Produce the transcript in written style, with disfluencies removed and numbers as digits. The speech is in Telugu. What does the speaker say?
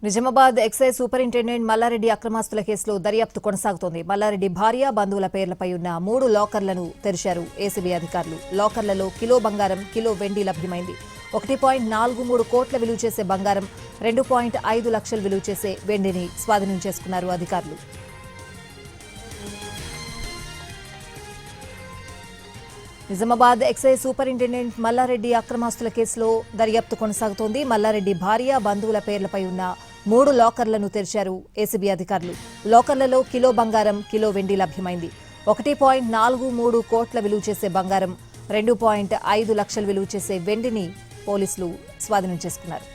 నిజామాబాద్ ఎక్సైజ్ సూపరింటెండెంట్ మల్లారెడ్డి అక్రమాస్తుల కేసులో దర్యాప్తు కొనసాగుతోంది. మల్లారెడ్డి భార్య బంధువుల పేర్లపై ఉన్న 3 లాకర్లను తెరిచారు ఏసీబీ అధికారులు. లాకర్లలో కిలో బంగారం, కిలో వెండి లభ్యమైంది. 1.43 కోట్ల విలువ చేసే బంగారం, 2.5 లక్షల విలువ చేసే వెండిని స్వాధీనం చేసుకున్నారు అధికారులు. నిజామాబాద్ ఎక్సైజ్ సూపరింటెండెంట్ మల్లారెడ్డి అక్రమాస్తుల కేసులో దర్యాప్తు కొనసాగుతోంది. మల్లారెడ్డి భార్య బంధువుల పేర్లపై ఉన్న 3 లాకర్లను తెరిచారు ఏసీబీ అధికారులు. లాకర్లలో కిలో బంగారం, కిలో వెండి లభ్యమైంది. 1.43 కోట్ల విలువ చేసే బంగారం, 2.5 లక్షల విలువ చేసే వెండిని పోలీసులు స్వాధీనం చేసుకున్నారు.